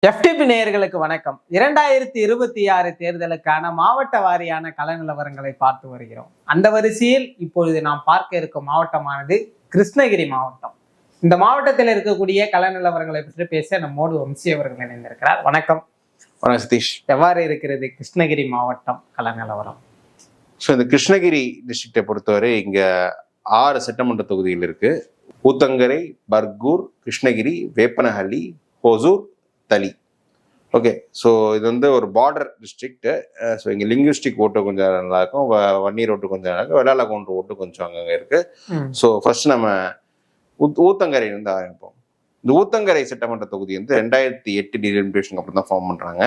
FTP நேயர்களுக்கு வணக்கம். 2026 தேர்தலுக்கான மாவட்ட வாரியான கள நிலவரங்களை பார்த்து வருகிறோம். அந்த வரிசையில் இப்பொழுது நாம் பார்க்க இருக்கும் மாவட்டமானது கிருஷ்ணகிரி மாவட்டம். இந்த மாவட்டத்தில் இருக்கக்கூடிய கள நிலவரங்களை பற்றி பேச நம்மோடு வம்சி அவர்கள் இணைந்திருக்கிறார். வணக்கம். வணக்கம் சதீஷ். எவ்வாறு இருக்கிறது கிருஷ்ணகிரி மாவட்டம் கள நிலவரம்? இந்த கிருஷ்ணகிரி டிஸ்ட்ரிக்டை பொறுத்தவரை இங்க 6 சட்டமன்ற தொகுதிகள் இருக்கு. ஊத்தங்கரை, பர்கூர், கிருஷ்ணகிரி, வேப்பனஹள்ளி, ஹோசூர், தளி. ஓகே, ஸோ இது வந்து ஒரு பார்டர் டிஸ்ட்ரிக்ட். ஸோ இங்கே லிங்குவிஸ்டிக் ஓட்டு கொஞ்சம் நல்லா இருக்கும், வன்னீர் ஓட்டு கொஞ்சம் நல்லா இருக்கும், வெள்ளாள கவுண்டர் ஓட்டு கொஞ்சம் அங்கங்கே இருக்கு. ஸோ ஃபர்ஸ்ட் நம்ம ஊத்தங்கரை வந்து ஆரம்பிப்போம். இந்த ஊத்தங்கரை சட்டமன்ற தொகுதி வந்து 2008 டீலிமிட்டேஷன் அப்புறம் தான் ஃபார்ம் பண்ணுறாங்க.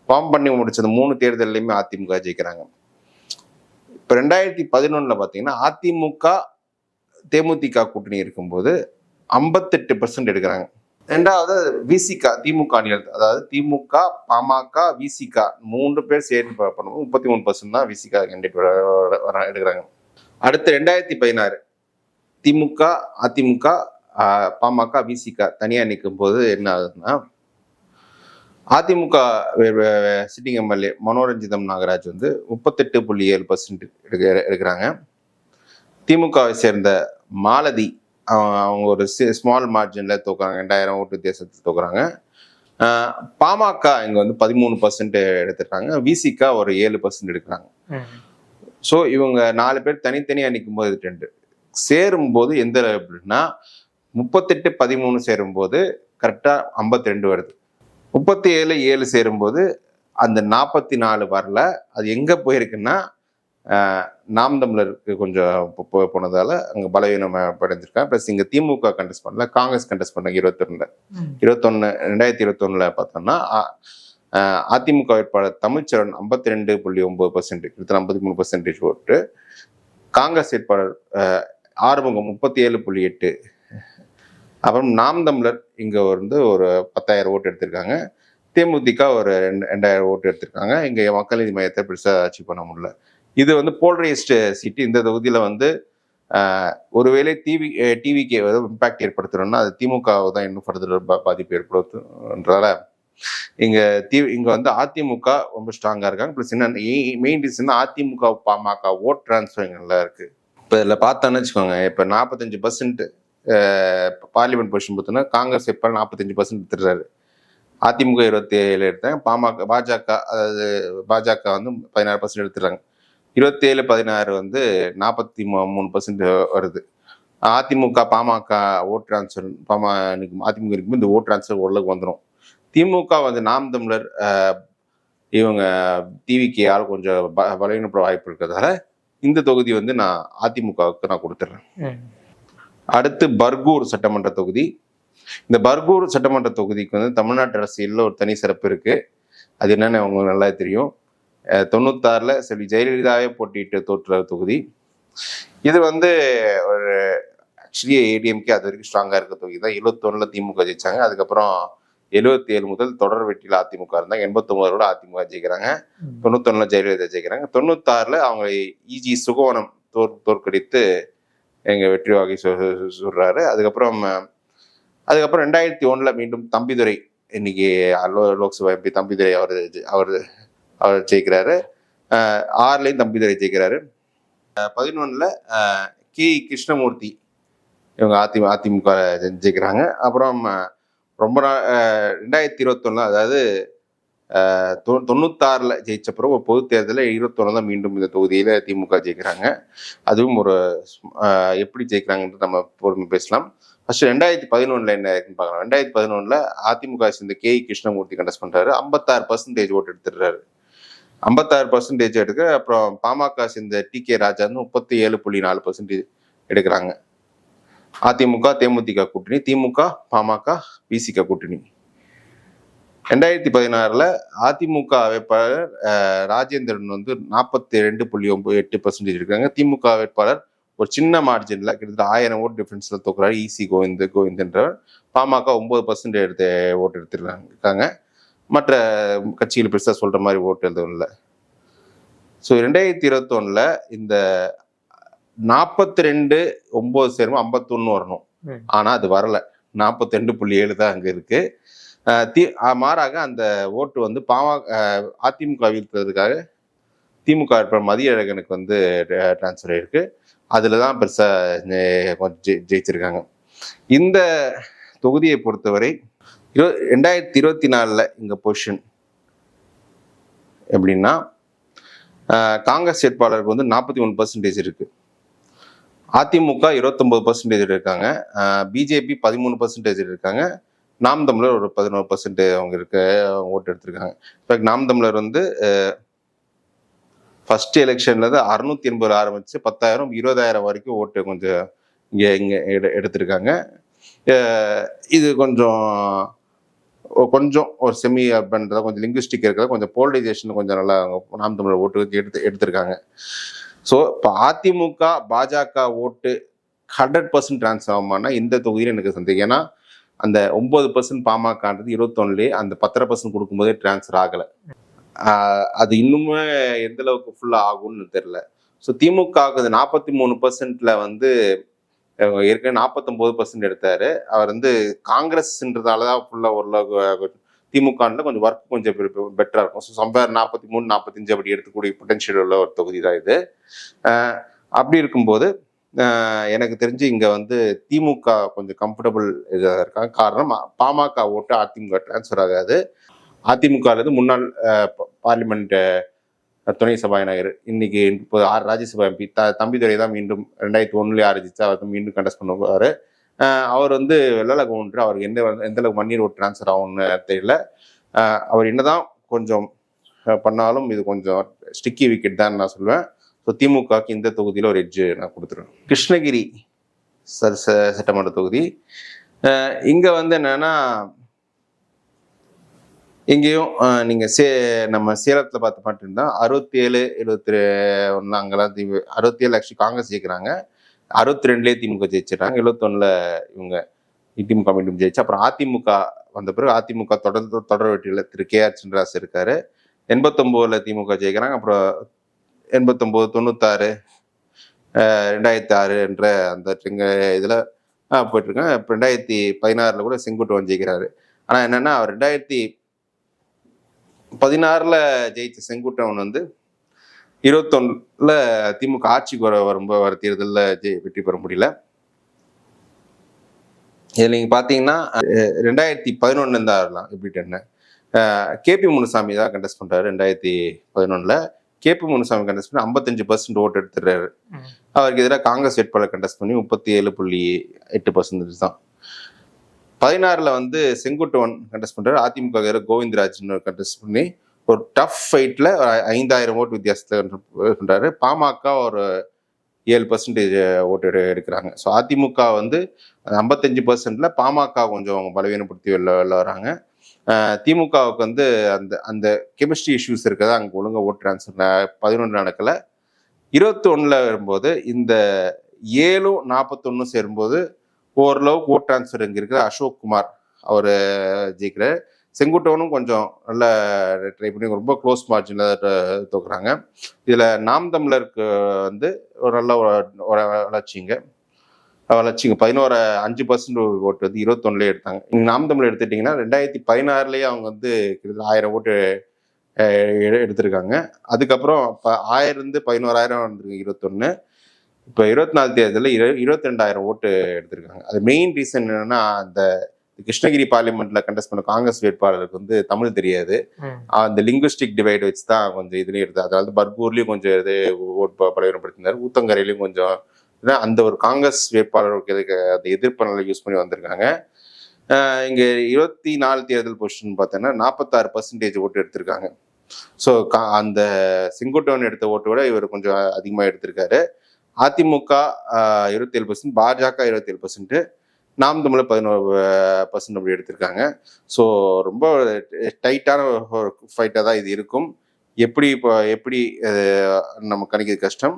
ஃபார்ம் பண்ணி முடிச்சது 3 தேர்தலையுமே அதிமுக ஜெயிக்கிறாங்க. இப்போ 2011 பார்த்தீங்கன்னா அதிமுக தேமுதிக கூட்டணி இருக்கும்போது 58% எடுக்கிறாங்க. ரெண்டாவது விசிகா திமுக அணிகள், அதாவது திமுக, பாமக, விசிகா 3 பேர் சேர்ந்து பண்ணும்போது 33% தான் விசிகா கேண்டிடேட் எடுக்கிறாங்க. அடுத்து 2016 திமுக, அதிமுக, பாமக, விசிகா தனியா நிற்கும் போது என்ன ஆகுதுன்னா, அதிமுக சிட்டிங் எம்எல்ஏ மனோரஞ்சிதம் நாகராஜ் வந்து 38.7% எடுக்கிறாங்க. திமுகவை சேர்ந்த மாலதி அவங்க ஒரு ஸ்மால் மார்ஜின்ல தோக்குறாங்க, 2000 ஓட்டு வித்தியாசத்தில் தோக்குறாங்க. பாமக இங்க வந்து 13% எடுத்துருக்காங்க, விசிகா ஒரு 7% எடுக்கிறாங்க. ஸோ இவங்க 4 பேர் தனித்தனியா நிற்கும் போது ட்ரெண்டு சேரும்போது எந்த அப்படின்னா 38-13 சேரும்போது கரெக்டா 52 வருது. 37-7 சேரும்போது அந்த 44 வரல. அது எங்க போயிருக்குன்னா நாம் தமிழருக்கு கொஞ்சம் போனதால அங்க பலவீனம் அடைஞ்சிருக்காங்க. பிளஸ் இங்க திமுக கண்டெஸ்ட் பண்ணல, காங்கிரஸ் கண்டெஸ்ட் பண்ணாங்க. 2021 பார்த்தோம்னா அதிமுக வேட்பாளர் தமிழ்ச்சரண் 52.9%, கிட்டத்தட்ட 53% ஓட்டு. காங்கிரஸ் வேட்பாளர் ஆறுமுகம் 37.8. அப்புறம் நாம் தமிழர் இங்க வந்து ஒரு 10,000 ஓட்டு எடுத்திருக்காங்க. தேமுதிக ஒரு 2,000 ஓட்டு எடுத்திருக்காங்க. இங்க மக்கள் நீதி மையத்தை பெருசா அச்சீவ் பண்ண முடியல. இது வந்து போல்ரைஸ்டு சீட்டு. இந்த தொகுதியில வந்து ஒருவேளை டிவிக்கு இம்பாக்ட் ஏற்படுத்தணும்னா அது திமுக தான் இன்னும் ஃபர்தர் பாதிப்பு ஏற்படுத்துன்றதால இங்க வந்து அதிமுக ரொம்ப ஸ்ட்ராங்கா இருக்காங்க. பிளஸ் என்ன main reason AIADMK PMK vote டிரான்ஸ்ஃபர்ல இருக்கு. இப்போ இதில் பார்த்தோன்னு வச்சுக்கோங்க, இப்போ 45% பார்லிமெண்ட் பொசிஷன் பார்த்தோன்னா காங்கிரஸ் எப்போ 45% எடுத்துடுறாரு, அதிமுக 27 எடுத்தாங்க, பாஜக அதாவது பாஜக வந்து 16% எடுத்துடுறாங்க. 27-16 வந்து 43% வருது. அதிமுக பாமக ஓட் டிரான்ஸ்ஃபர் அதிமுக இருக்கும்போது இந்த ஓட் டிரான்ஸ்ஃபர் ஓரளவுக்கு வந்துடும். திமுக வந்து நாம் தமிழர் இவங்க டிவிக்கு யாரும் கொஞ்சம் பலவீனப்பட வாய்ப்பு இருக்கிறதால இந்த தொகுதி வந்து நான் அதிமுகவுக்கு நான் கொடுத்துட்றேன். அடுத்து பர்கூர் சட்டமன்ற தொகுதி. இந்த பர்கூர் சட்டமன்ற தொகுதிக்கு வந்து தமிழ்நாட்டு அரசியலில் ஒரு தனி சிறப்பு இருக்கு. அது என்னன்னு அவங்களுக்கு நல்லா தெரியும். 96 செல்வி ஜெயலலிதாவே போட்டிட்டு தோற்ற தொகுதி. இது வந்து ஒரு ஆக்சுவலி ஏடிஎம்கே அது வரைக்கும் ஸ்ட்ராங்கா இருக்க தொகுதி தான். 71 திமுக ஜெயிச்சாங்க. அதுக்கப்புறம் 77 முதல் தொடர் வெற்றியில் அதிமுக இருந்தாங்க. 89 அதிமுக ஜெயிக்கிறாங்க. 91 ஜெயலலிதா ஜெயிக்கிறாங்க. 96 அவங்க இஜி சுகவனம் தோற்கடித்து எங்க வெற்றி வாகி சொல்றாரு. அதுக்கப்புறம் 2001 மீண்டும் தம்பிதுரை, இன்னைக்கு லோக்சபா எம்பி தம்பிதுரை அவர் ஜெயிக்கிறாரு. 6 தம்பிதுரை ஜெயிக்கிறாரு. 11 கே கிருஷ்ணமூர்த்தி இவங்க அதிமுக ஜெயிக்கிறாங்க. அப்புறம் ரொம்ப 2021 அதாவது 96 ஜெயிச்ச பிறகு ஒரு பொது தேர்தலில் 21 தான் மீண்டும் இந்த தொகுதியில திமுக ஜெயிக்கிறாங்க. அதுவும் ஒரு எப்படி ஜெயிக்கிறாங்கன்றது நம்ம பொறுமை பேசலாம். ஃபர்ஸ்ட் 2011 என்ன இருக்குன்னு பார்க்கலாம். 2011 அதிமுக சேர்ந்த கே கிருஷ்ணமூர்த்தி கண்டெஸ்ட் பண்றாரு. 56% ஓட்டு எடுத்துடுறாரு. 56% எடுக்க. அப்புறம் பாமக சேர்ந்த டி.கே. ராஜா வந்து 37.4% எடுக்கிறாங்க. அதிமுக தேமுதிக கூட்டணி, திமுக பாமக விசிக கூட்டணி. 2016 அதிமுக வேட்பாளர் ராஜேந்திரன் வந்து 42.8% இருக்காங்க. திமுக வேட்பாளர் ஒரு சின்ன மார்ஜின்ல கிட்டத்தட்ட 1000 ஓட்டு டிஃபரன்ஸ்ல தோக்குறாரு, ஈசி கோவிந்தன்றவர். பாமக 9% ஓட்டு எடுத்துருக்காங்க. மற்ற கட்சிகள் பெருசா சொல்ற மாதிரி ஓட்டு எதுவும் இல்லை. ஸோ 2021 இந்த 42-9 சேரும் 51 வரணும். ஆனா அது வரல. 42.7 தான் அங்க இருக்கு. மாறாக அந்த ஓட்டு வந்து அதிமுக வீழ்த்துறதுக்காக திமுக வேட்பாளர் மதியழகனுக்கு வந்து டிரான்ஸ்ஃபர் ஆயிருக்கு. அதில் தான் பெருசாக கொஞ்சம் ஜெயிச்சிருக்காங்க. இந்த தொகுதியை பொறுத்தவரை 2024 இங்கே பொசிஷன் எப்படின்னா, காங்கிரஸ் வேட்பாளருக்கு வந்து 43% இருக்கு, அதிமுக 29% இருக்காங்க, பிஜேபி 13% இருக்காங்க, நாம் தமிழர் ஒரு 11% அவங்க ஓட்டு எடுத்திருக்காங்க. நாம் தமிழர் வந்து ஃபர்ஸ்ட் எலெக்ஷன்ல இருந்து 680 ஆரம்பிச்சு 10,000 20,000 வரைக்கும் ஓட்டு கொஞ்சம் இங்க எடுத்திருக்காங்க. இது கொஞ்சம் ஒரு செமி அர்பன்றத கொஞ்சம் லிங்குவிஸ்டிக் இருக்கிறத கொஞ்சம் போலரைசேஷன் கொஞ்சம் நல்லா நாம் தமிழர் ஓட்டுக்கு எடுத்திருக்காங்க. ஸோ இப்போ அதிமுக பாஜக ஓட்டு 100% டிரான்ஸ்ஃபர் ஆகுமானா இந்த தொகுதியில் எனக்கு சந்தேகம். ஏன்னா அந்த 9% பாமகன்றது 21 அந்த 10% கொடுக்கும்போதே டிரான்ஸ்ஃபர் ஆகலை. அது இன்னுமே எந்த அளவுக்கு ஃபுல்லா ஆகும்னு தெரியல. ஸோ திமுகவுக்கு 43% வந்து ஏற்கனவே 49% எடுத்தாரு. அவர் வந்து காங்கிரஸ்ன்றதாலதான் ஃபுல்லா ஓரளவுக்கு திமுக கொஞ்சம் ஒர்க் கொஞ்சம் பெட்டரா இருக்கும். ஸோ சம்பேர் 43 45 அப்படி எடுத்துக்கூடிய பொட்டன்ஷியல் உள்ள ஒரு தொகுதி தான் இது. அப்படி இருக்கும்போது எனக்கு தெரிஞ்சு இங்க வந்து திமுக கொஞ்சம் கம்ஃபர்டபுள் இதாக இருக்காங்க. காரணம் பாமக ஓட்டு அதிமுக டிரான்ஸ்ஃபர் ஆகாது. அதிமுக முன்னாள் பார்லிமெண்ட் துணை சபாநாயகர் இன்னைக்கு இப்போ ராஜ்யசபா எம்பி தம்பிதுரை தான் மீண்டும் 2001 ஆரம்பிச்சு அவர் மீண்டும் கண்டஸ்ட் பண்ணுவார். அவர் வந்து வெள்ளல கவுண்டர், அவருக்கு எந்த அளவுக்கு மண்ணீர் ஓட்டு டிரான்ஸ்ஃபர் ஆகும்னு தெரியல. அவர் என்னதான் கொஞ்சம் பண்ணாலும் இது கொஞ்சம் ஸ்டிக்கி விக்கெட் தான் நான் சொல்லுவேன். ஸோ திமுகவுக்கு இந்த தொகுதியில் ஒரு எட்ஜு நான் கொடுத்துருவேன். கிருஷ்ணகிரி சட்டமன்ற தொகுதி இங்கே வந்து என்னன்னா, இங்கேயும் நீங்கள் நம்ம சேலத்தில் பார்த்து மாட்டிருந்தா 67 71 அங்கெல்லாம் 67 ஆக்சுவலி காங்கிரஸ் ஜெயிக்கிறாங்க, 62 திமுக ஜெயிச்சிடறாங்க, 71 இவங்க திமுக மீண்டும் ஜெயிச்சு. அப்புறம் அதிமுக வந்த பிறகு அதிமுக தொடர் வெற்றியில் திரு KR சின்ராஸ் இருக்காரு. 89 திமுக ஜெயிக்கிறாங்க. அப்புறம் 89 96 2006 என்ற அந்த இதில் போயிட்டு இருக்காங்க. இப்போ 2016 கூட செங்குட்டுவன் ஜெயிக்கிறாரு. ஆனால் என்னன்னா, அவர் 2016 ஜெயிச்ச செங்குட்டுவன் வந்து 21 திமுக ஆட்சிக்கு வர தேர்தலில் வெற்றி பெற முடியல. இதில் நீங்கள் பார்த்தீங்கன்னா 2011 தான் ஆடலாம் எப்படின்னு KP முனுசாமி தான் கண்டெஸ்ட் பண்ணுறாரு. 2011 KP முனுசாமி கண்டெஸ்ட் பண்ணி 55% ஓட்டு எடுத்துடுறாரு. அவருக்கு எதிராக காங்கிரஸ் வேட்பாளர் கண்டெஸ்ட் பண்ணி 37.8% தான். 16 வந்து செங்குட்டுவன் கண்டெஸ்ட் பண்றாரு. அதிமுக கோவிந்தராஜ் கண்டெஸ்ட் பண்ணி ஒரு டஃப் ஃபைட்ல 5000 ஓட்டு வித்தியாசத்தை பண்றாரு. பாமக ஒரு 7% ஓட்டு எடுக்கிறாங்க. ஸோ அதிமுக வந்து 55%, பாமக கொஞ்சம் பலவீனப்படுத்தி வெளில வராங்க. திமுகவுக்கு வந்து அந்த கெமிஸ்ட்ரி இஷ்யூஸ் இருக்கிறதா அங்கே ஒழுங்கா ஓட்டு டிரான்ஸ்ஃபர் 11 நடக்கல. 21 வரும்போது இந்த 7 41 சேரும்போது ஓரளவுக்கு ஓட் டிரான்ஸ்ஃபர் இங்கே இருக்கிற அசோக் குமார் அவர் ஜெயிக்கிறார். செங்குட்டவனும் கொஞ்சம் நல்ல ட்ரை பண்ணி ரொம்ப க்ளோஸ் மார்ஜினில் தோக்குறாங்க. இதில் நாம் தமிழருக்கு வந்து ஒரு நல்ல வளர்ச்சிங்க 5% ஓட்டு வந்து 21 எடுத்தாங்க. நாம் தமிழ் எடுத்துட்டிங்கன்னா 2016 அவங்க வந்து 1000 ஓட்டு எடுத்திருக்காங்க. அதுக்கப்புறம் 1000 11,000 வந்துருக்கு 21. இப்போ 24 தேர்தலில் 22,000 ஓட்டு எடுத்திருக்காங்க. அது மெயின் ரீசன் என்னன்னா, அந்த கிருஷ்ணகிரி பார்லிமெண்ட்ல கண்டெஸ்ட் பண்ண காங்கிரஸ் வேட்பாளருக்கு வந்து தமிழ் தெரியாது. அந்த லிங்குவிஸ்டிக் டிவைட் வச்சு தான் கொஞ்சம் இதுலயும் எடுத்து, அதாவது பர்கூர்லயும் கொஞ்சம் இது ஓட்டு பலவீனப்படுத்தினார், ஊத்தங்கரையிலையும் கொஞ்சம் அந்த ஒரு காங்கிரஸ் வேட்பாளருக்கு அந்த எதிர்ப்பணலை யூஸ் பண்ணி வந்திருக்காங்க. இங்க 24 தேர்தல் பொசிஷன் பார்த்தோன்னா 46% ஓட்டு எடுத்திருக்காங்க. ஸோ அந்த செங்குட்டுவன் எடுத்த ஓட்டு விட இவர் கொஞ்சம் அதிகமாக எடுத்திருக்காரு. அதிமுக 27%, பாஜக 27%, நாம் தமிழர் 11% அப்படி எடுத்திருக்காங்க. ஸோ ரொம்ப டைட்டான ஒரு ஃபைட்டாக தான் இது இருக்கும். எப்படி நம்ம கணிக்கிறது கஷ்டம்.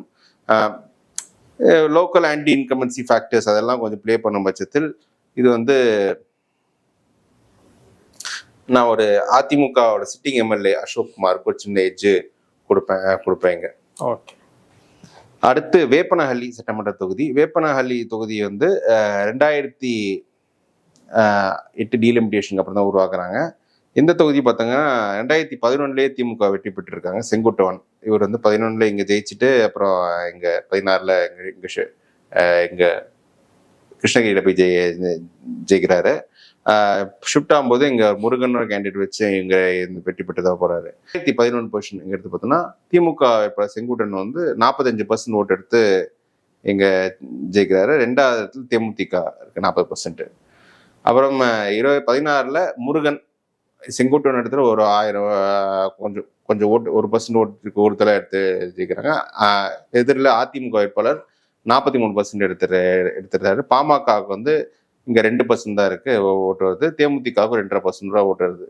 லோக்கல் ஆன்டி இன்கம்பன்சி ஃபேக்டர்ஸ் அதெல்லாம் கொஞ்சம் ப்ளே பண்ணும் பட்சத்தில் இது வந்து நான் ஒரு அதிமுகவோட சிட்டிங் MLA அசோக் குமாருக்கு ஒரு சின்ன எட்ஜு கொடுப்பேங்க. ஓகே. அடுத்து வேப்பனஹள்ளி சட்டமன்ற தொகுதி. வேப்பனஹள்ளி தொகுதி வந்து 8 டீலிமிட்டேஷனுக்கு அப்புறம் தான் உருவாக்குறாங்க. இந்த தொகுதி பார்த்தாங்கன்னா 2011 திமுக வெற்றி பெற்றிருக்காங்க. செங்குட்டுவன் இவர் வந்து 11 இங்க ஜெயிச்சுட்டு அப்புறம் இங்க 16 இங்க கிருஷ்ணகிரியில போய் ஜெயிக்கிறாரு. ஷிஃப்ட் ஆகும்போது இங்க முருகன் கேண்டிடேட் வச்சு இங்க வெற்றி பெற்றதா போறாரு. 2011 பொசிஷன் இங்க எடுத்து பார்த்தோம்னா திமுக இப்ப செங்குட்டன் வந்து 45% ஓட்டு எடுத்து இங்க ஜெயிக்கிறாரு. 2வது இடத்துல தேமுதிக இருக்கு 40%. அப்புறம் 2016 முருகன் செங்குட்டன் இடத்துல ஒரு 1000 கொஞ்சம் ஓட்டு 1% ஓட்டுக்கு ஒருத்தல எடுத்து ஜெயிக்கிறாங்க. எதிரில் அதிமுக வேட்பாளர் 43% எடுத்துறாரு. பாமகவுக்கு வந்து இங்க 2% தான் இருக்கு ஓட்டு வருது. தேமுதிகவுக்கு 2.5% ஓட்டு வருது.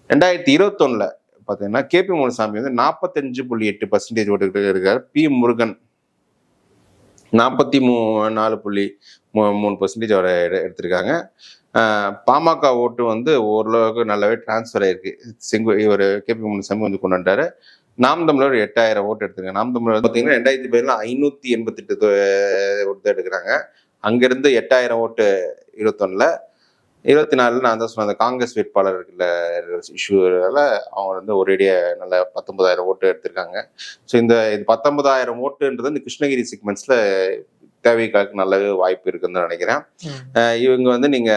2021 பாத்தீங்கன்னா கேபி முனுசாமி வந்து 45.8% ஓட்டு இருக்காரு. பி முருகன் 44.3% அவரை எடுத்திருக்காங்க. பாமக ஓட்டு வந்து ஓரளவுக்கு நல்லாவே டிரான்ஸ்ஃபர் ஆயிருக்கு. இவர் கேபி முனுசாமி வந்து கொண்டு வந்துட்டாரு. நாம் தமிழர் 8000 ஓட்டு எடுத்திருக்காங்க. நாம் தமிழர் பார்த்தீங்கன்னா 2017 588 ஓட்டு தான் எடுக்கிறாங்க. அங்கிருந்து 8000 ஓட்டு 2021. 24 நான் தான் சொன்ன காங்கிரஸ் வேட்பாளர் இஷ்யூல அவங்க வந்து ஒரேடியா நல்ல 19,000 ஓட்டு எடுத்திருக்காங்க. ஸோ இந்த 19,000 ஓட்டுன்றது இந்த கிருஷ்ணகிரி செக்மெண்ட்ஸ்ல தேவைக்காக நல்லாவே வாய்ப்பு இருக்குன்னு நினைக்கிறேன். இவங்க வந்து நீங்க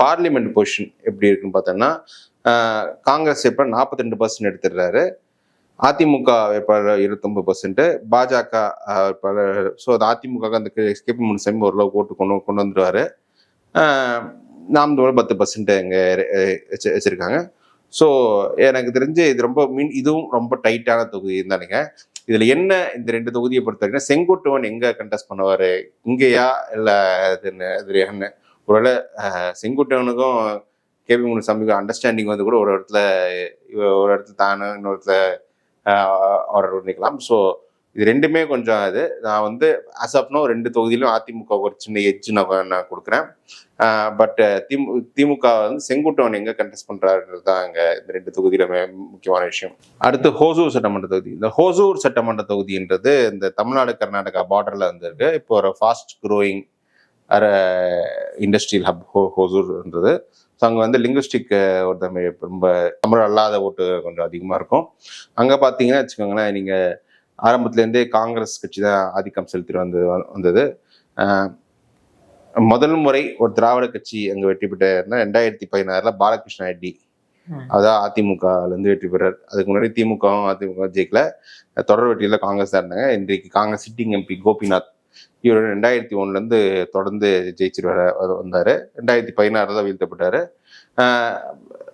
பார்லிமெண்ட் பொசிஷன் எப்படி இருக்குன்னு பார்த்தோம்னா காங்கிரஸ் வேட்பாளர் 42% எடுத்துடுறாரு. அதிமுக வேட்பாளர் 29%, பாஜக வேட்பாளர். ஸோ அது அதிமுக அந்த கேபி முனுசாமி ஓரளவுக்கு ஓட்டு கொண்டு வந்துடுவாரு. நாம் 10% இங்க வச்சிருக்காங்க. ஸோ எனக்கு தெரிஞ்சு இது இதுவும் ரொம்ப டைட்டான தொகுதின்னு நினைக்கிறேன். இதுல என்ன இந்த 2 தொகுதியை பொறுத்த வரைக்கும் செங்குட்டுவன் எங்க கண்டெஸ்ட் பண்ணுவாரு, இங்கேயா இல்ல என்ன ஒருவேளை செங்குட்டுவனுக்கும் கேபி முனுசாமிக்கும் அண்டர்ஸ்டாண்டிங் வந்து கூட ஒரு இடத்துல தானே இன்னொரு இடத்துல ஆர்டர் பண்ணிக்கலாம். ஸோ இது ரெண்டுமே கொஞ்சம் நான் வந்து ஆஸ் ஆஃப் நோ 2 தொகுதியிலும் அதிமுக ஒரு சின்ன எட்ஜ் நான் கொடுக்குறேன். பட் திமுக வந்து செங்குட்டுவன் எங்க கண்டெஸ்ட் பண்றாருன்றது தான் அங்க இந்த 2 தொகுதியிலுமே முக்கியமான விஷயம். அடுத்து ஹோசூர் சட்டமன்ற தொகுதி. இந்த ஹோசூர் சட்டமன்ற தொகுதின்றது இந்த தமிழ்நாடு கர்நாடகா பார்டர்ல வந்துருக்கு. இப்போ ஒரு ஃபாஸ்ட் க்ரோயிங் இண்டஸ்ட்ரியல் ஹப் ஹோசூர்ன்றது. ஸோ அங்கே வந்து லிங்குவிஸ்டிக் ரொம்ப தமிழ் அல்லாத ஓட்டு கொஞ்சம் அதிகமாக இருக்கும். அங்கே பார்த்தீங்கன்னா வச்சுக்கோங்களேன், நீங்கள் ஆரம்பத்துலேருந்தே காங்கிரஸ் கட்சி தான் ஆதிக்கம் செலுத்திட்டு வந்தது. முதல் முறை ஒரு திராவிட கட்சி அங்கே வெற்றி பெற்ற 2016 பாலகிருஷ்ண ரெட்டி அதான் அதிமுகலேருந்து வெற்றி பெறார். அதுக்கு முன்னாடி அதிமுக ஜெயிக்கல, தொடர் வெற்றியில காங்கிரஸ் தான் இருந்தாங்க. இன்றைக்கு காங்கிரஸ் சிட்டிங் எம்பி கோபிநாத் இவர் 2001 தொடர்ந்து ஜெயிச்சுட்டு வந்தாரு. 2016 தான் வீழ்த்தப்பட்டாரு.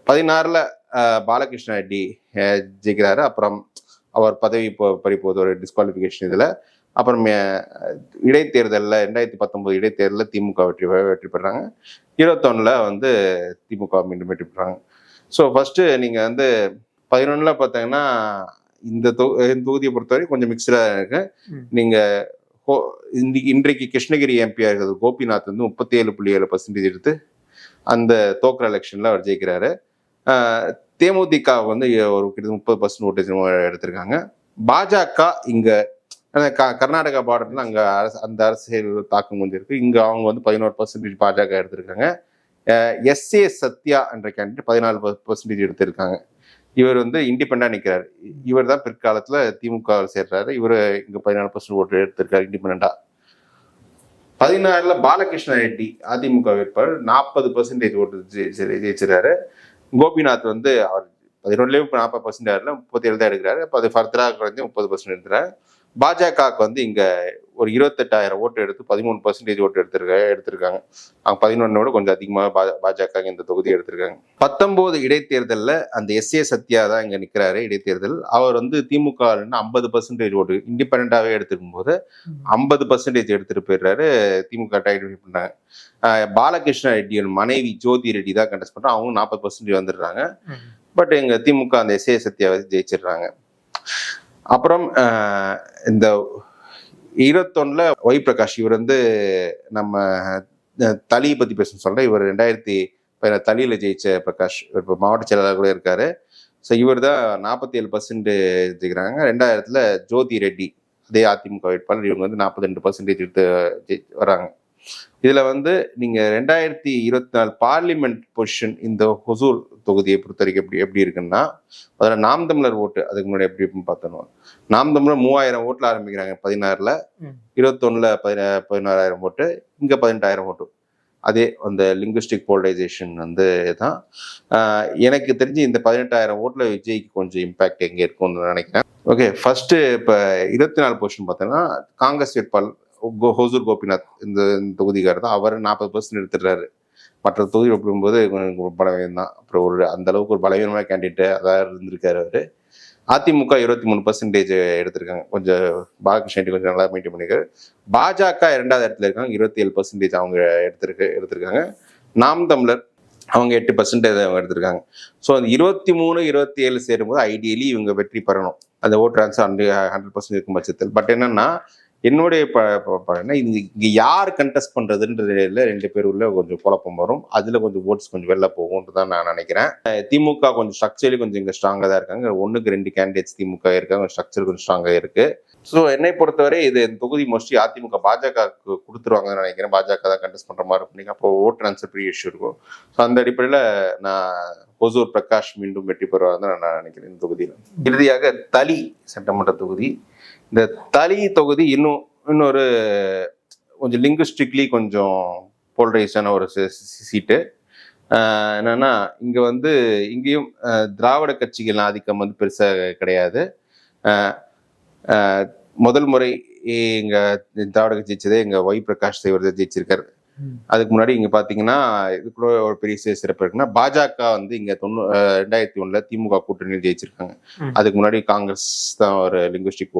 16 பாலகிருஷ்ண ரெட்டி ஜெயிக்கிறாரு. அப்புறம் அவர் பதவி பறிப்போது ஒரு டிஸ்குவாலிஃபிகேஷன் இதுல. அப்புறம் இடைத்தேர்தலில் 2019 இடைத்தேர்தலில் திமுக வெற்றி பெறாங்க. 21 வந்து திமுக மீண்டும் வெற்றி பெறாங்க. ஸோ ஃபர்ஸ்ட் நீங்க வந்து 11 பார்த்தீங்கன்னா இந்த தொகுதியை பொறுத்தவரை கொஞ்சம் மிக்சடா இருக்கு. நீங்க இன்றைக்கு கிருஷ்ணகிரி எம்பியா இருக்கிறது கோபிநாத் வந்து 37.7% எடுத்து அந்த தோக்குற எலெக்ஷன்ல அவர் ஜெயிக்கிறாரு. தேமுதிக வந்து ஒரு 30% ஓட்டேஜ் எடுத்திருக்காங்க. பாஜக இங்க கர்நாடகா பார்டர்ல அங்க அந்த அரசியல் தாக்கம் கொஞ்சம் இருக்கு. இங்க அவங்க வந்து 11% பாஜக எடுத்திருக்காங்க. எஸ்ஏ சத்யா என்ற கேண்டிடேட் 14% எடுத்திருக்காங்க. இவர் வந்து இண்டிபெண்டா நிற்கிறாரு. இவர் தான் பிற்காலத்துல திமுக சேர்றாரு. இவரு இங்க 14% ஓட்டு எடுத்திருக்காரு இண்டிபெண்டா. 16 பாலகிருஷ்ண ரெட்டி அதிமுக வேட்பாளர் 40% ஓட்டு ஜெயிச்சிருக்காரு. கோபிநாத் வந்து அவர் 11 40% 37 தான் எடுக்கிறாரு. அப்போ அது ஃபர்தரா குறைஞ்சு 30% எடுக்கிறாரு. பாஜகவுக்கு வந்து இங்க ஒரு 28,000 ஓட்டு எடுத்து 13% ஓட்டு எடுத்திருக்காங்க. அவங்க 11 கொஞ்சம் அதிகமாக பாஜக இந்த தொகுதி எடுத்திருக்காங்க. 19 இடைத்தேர்தலில் அந்த எஸ்ஏ சத்யா தான் இங்க நிற்கிறாரு இடைத்தேர்தல். அவர் வந்து திமுக 50% ஓட்டு இண்டிபெண்டாவே எடுத்துக்கும் போது 50% எடுத்துட்டு போயிடுறாரு. திமுக டைட் பண்ணாங்க. பாலகிருஷ்ண ரெட்டியின் மனைவி ஜோதி ரெட்டி தான் கண்டெஸ்ட் பண்றாங்க. அவங்க 40% வந்துடுறாங்க. பட் எங்க திமுக அந்த எஸ்ஏ சத்யாவை ஜெயிச்சிடுறாங்க. அப்புறம் இந்த 21 ஒய் பிரகாஷ் இவர் வந்து நம்ம தலியை பத்தி பேசணும் சொல்றேன். இவர் 2010 தலியில ஜெயிச்ச பிரகாஷ் இப்போ மாவட்ட செயலாளர் கூட இருக்காரு. ஸோ இவர் தான் 47% ஜெயிக்கிறாங்க. 2000 ஜோதி ரெட்டி அதே அதிமுக வேட்பாளர் இவங்க வந்து 42% எடுத்து வராங்க. இதுல வந்து நீங்க 2024 பார்லிமெண்ட் பொசிஷன் இந்த ஹொசூர் தொகுதியை பொறுத்த வரைக்கும் எப்படி இருக்குன்னா, அதுல நாம் தமிழர் ஓட்டு அதுக்கு முன்னாடி எப்படி இருக்குன்னு பார்த்தோம். நாம் தமிழர் 3000 ஓட்டுல ஆரம்பிக்கிறாங்க 16ல, 21ல 16,000 ஓட்டு, இங்க 18,000 ஓட்டு. அதே அந்த லிங்குஸ்டிக் போலரைசேஷன் வந்து தான். எனக்கு தெரிஞ்சு இந்த 18,000 ஓட்டுல விஜய்க்கு கொஞ்சம் இம்பாக்ட் எங்க இருக்கும்னு நினைக்கிறேன். ஓகே, ஃபர்ஸ்ட் இப்ப 24 பொசிஷன் பார்த்தோன்னா காங்கிரஸ் வேட்பாளர் ஹொசூர் கோபிநாத் இந்த தொகுதிக்காரர் தான். அவர் 40% எடுத்துடுறாரு. மற்ற தொகுதி ஒப்பிடும்போது கொஞ்சம் பலவீனம் தான். அப்புறம் அந்த அளவுக்கு ஒரு பலவீனமான கேண்டிடேட் அதாவது இருந்திருக்காரு அவரு. அதிமுக 23% எடுத்திருக்காங்க. கொஞ்சம் பாலகிருஷ்ணன் கொஞ்சம் நல்லா மெயின்டைன் பண்ணிருக்காரு. பாஜக 2வது இடத்துல இருக்காங்க, 27% அவங்க எடுத்திருக்காங்க. நாம் தமிழர் அவங்க 8% அவங்க எடுத்திருக்காங்க. ஸோ அந்த 23, 27 சேரும்போது ஐடியலி இவங்க வெற்றி பெறணும். அந்த ஓட் ட்ரான்ஸ்ஃபர் 100% இருக்கும் பட்சத்தில். பட் என்னன்னா என்னுடைய இங்க யார் கண்டெஸ்ட் பண்றதுன்றதுல 2 பேர் உள்ள கொஞ்சம் குழப்பம் வரும். அதுல கொஞ்சம் ஓட்ஸ் கொஞ்சம் வெளில போகும்ன்றதான் நான் நினைக்கிறேன். திமுக கொஞ்சம் ஸ்ட்ரக்சரலி கொஞ்சம் இங்க ஸ்ட்ராங்கா தான் இருக்காங்க. 1க்கு 2 கேண்டிடேட்ஸ் திமுக இருக்காங்க, ஸ்ட்ரக்சர் கொஞ்சம் ஸ்ட்ராங்கா இருக்கு. ஸோ என்னை பொறுத்தவரை இது தொகுதி மோஸ்ட்லி அதிமுக பாஜகவுக்கு கொடுத்துருவாங்கன்னு நினைக்கிறேன். பாஜக தான் கண்டெஸ்ட் பண்ற மாதிரி இருக்கும். அப்போ ஓட் ட்ரான்ஸ்ஃபர் பெரிய இஷ்யூ இருக்கும். ஸோ அந்த அடிப்படையில நான் ஹொசூர் பிரகாஷ் மீண்டும் வெற்றி பெறுவார்னு நான் நினைக்கிறேன் இந்த தொகுதியில். இறுதியாக தளி சட்டமன்ற தொகுதி. இந்த தளி தொகுதி இன்னொரு கொஞ்சம் லிங்குஸ்டிக்லி கொஞ்சம் போலரைஸான ஒரு சீட்டு. என்னன்னா இங்க வந்து இங்கேயும் திராவிட கட்சிகள் ஆதிக்கம் வந்து பெருசா கிடையாது. முதல் முறை இங்க திராவிட கட்சி ஜெயிச்சதே எங்க ஒய் பிரகாஷ் தேவர் ஜெயிச்சிருக்காரு. அதுக்கு முன்னாடி இங்க பாத்தீங்கன்னா இதுக்குள்ள ஒரு பெரிய சிறப்பு இருக்குன்னா பாஜக வந்து இங்க 2001ல திமுக கூட்டணியில் ஜெயிச்சிருக்காங்க. அதுக்கு முன்னாடி காங்கிரஸ் தான் ஒரு லிங்குஸ்டிக்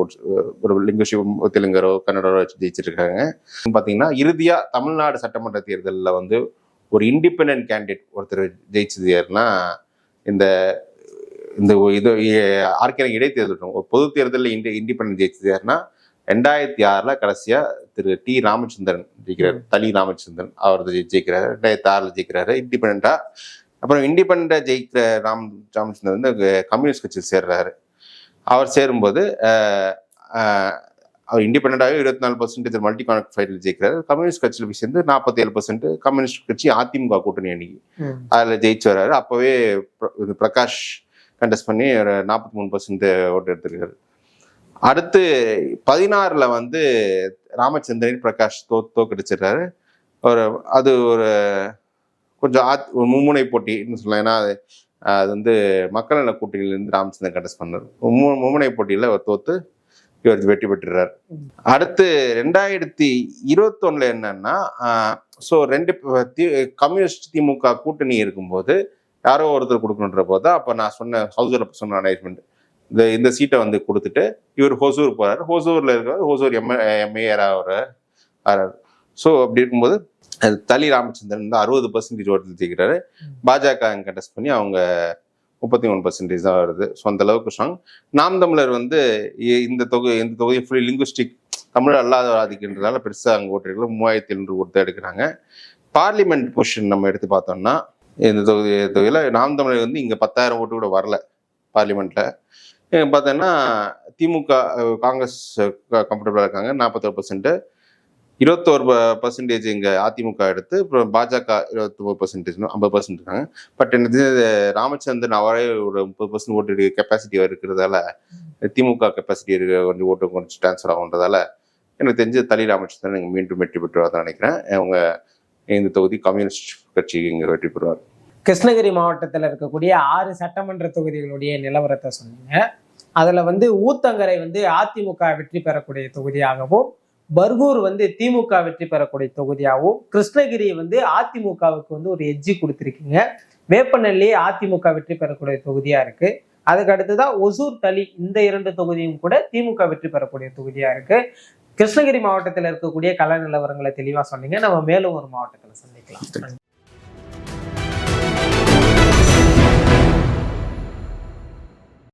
தெலுங்கரோ கன்னடரோ வச்சு ஜெயிச்சிருக்காங்க. பாத்தீங்கன்னா இறுதியா தமிழ்நாடு சட்டமன்ற தேர்தலில் வந்து ஒரு இண்டிபெண்டன்ட் கேண்டிடேட் ஒருத்தர் ஜெயிச்சது யாருன்னா இந்த இது ஆர்கே இடைத்தேர்தல் பொது தேர்தலில் இண்டிபெண்டன்ட் ஜெயிச்சது யாருன்னா 2006ல கடைசியா திரு டி ராமச்சந்திரன் ஜெயிக்கிறார். தளி ராமச்சந்திரன் அவர் ஜெயிக்கிறாரு. 2006ல ஜெயிக்கிறாரு இண்டிபெண்டா. அப்புறம் இண்டிபெண்டா ஜெயிக்கிற ராமச்சந்திரன் வந்து கம்யூனிஸ்ட் கட்சியில் சேர்றாரு. அவர் சேரும்போது அவர் இண்டிபெண்டாகவே 24% மல்டி கான்டெக்ட் ஃபைட்டில் ஜெயிக்கிறாரு. கம்யூனிஸ்ட் கட்சியில் போய் சேர்ந்து 47%. கம்யூனிஸ்ட் கட்சி அதிமுக கூட்டணி அன்னைக்கு அதில் ஜெயிச்சு வர்றாரு. அப்பவே பிரகாஷ் கண்டெஸ்ட் பண்ணி ஒரு 43% ஓட்டு எடுத்திருக்காரு. அடுத்து 16ல வந்து ராமச்சந்திரன் பிரகாஷ் தோக்கடிச்சிடுறாரு. அது ஒரு கொஞ்சம் மும்முனை போட்டின்னு சொல்லலாம். ஏன்னா அது வந்து மக்கள் நல கூட்டணியிலிருந்து ராமச்சந்திரன் கண்டெஸ்ட் பண்ணார். மும்முனை போட்டியில அவர் தோத்து இவர் வெற்றி பெற்றுறார். அடுத்து 2021ல என்னன்னா ஸோ 2 கம்யூனிஸ்ட் திமுக கூட்டணி இருக்கும்போது யாரோ ஒருத்தர் கொடுக்கணுன்ற போது அப்போ நான் சொன்ன அரேஞ்ச்மெண்ட் இந்த சீட்டை வந்து கொடுத்துட்டு இவர் ஹொசூர் போறாரு. ஹொசூர்ல இருக்கிற ஹொசூர் எம்ஏஆர் ஆறாரு. ஸோ அப்படி இருக்கும்போது தளி ராமச்சந்திரன் வந்து 60% ஓட்டில் ஜெயிக்கிறாரு. பாஜக கண்டெஸ்ட் பண்ணி அவங்க 33% தான் வருது. ஸோ அந்த அளவுக்கு ஸ்ட்ராங். நாம் தமிழர் வந்து இந்த தொகுதி ஃபுல்லி லிங்குஸ்டிக் தமிழ் அல்லாத ஆதிக்கின்றதால பெருசாக அங்கே ஓட்டு எடுக்கல. 3700 ஓட்டு எடுக்கிறாங்க. பார்லிமெண்ட் பொசிஷன் நம்ம எடுத்து பார்த்தோம்னா இந்த தொகுதியில் நாம் தமிழர் வந்து இங்கே 10,000 ஓட்டு கூட வரல பார்லிமெண்ட்ல. பார்த்தோன்னா திமுக காங்கிரஸ் கம்ஃபர்டபுளாக இருக்காங்க 41%. 21% இங்கே அதிமுக எடுத்து, அப்புறம் பாஜக 23%, 50% இருக்காங்க. பட் எனக்கு ராமச்சந்திரன் அவரே ஒரு 30% ஓட்டு கெப்பாசிட்டி இருக்கிறதால திமுக கெப்பாசிட்டி கொஞ்சம் ஓட்டு கொஞ்சம் டிரான்ஸ்ஃபர் ஆகுன்றதால எனக்கு தெரிஞ்ச தளி ராமச்சந்திரன் மீண்டும் வெற்றி பெற்றுவார் நினைக்கிறேன். அவங்க இந்த தொகுதி கம்யூனிஸ்ட் கட்சி இங்கே வெற்றி பெறுவார். கிருஷ்ணகிரி மாவட்டத்தில் இருக்கக்கூடிய 6 சட்டமன்ற தொகுதிகளுடைய நிலவரத்தை சொன்னீங்க. அதுல வந்து ஊத்தங்கரை வந்து அதிமுக வெற்றி பெறக்கூடிய தொகுதியாகவும், பர்கூர் வந்து திமுக வெற்றி பெறக்கூடிய தொகுதியாகவும், கிருஷ்ணகிரி வந்து அதிமுகவுக்கு வந்து ஒரு எட்ஜி கொடுத்துருக்கீங்க. வேப்பநல்லி அதிமுக வெற்றி பெறக்கூடிய தொகுதியா இருக்கு. அதுக்கு அடுத்துதான் ஒசூர் தளி இந்த 2 தொகுதியும் கூட திமுக வெற்றி பெறக்கூடிய தொகுதியா இருக்கு. கிருஷ்ணகிரி மாவட்டத்தில் இருக்கக்கூடிய கள நிலவரங்களை தெளிவா சொன்னீங்க. நம்ம மேலும் ஒரு மாவட்டத்தில் சந்திக்கலாம்.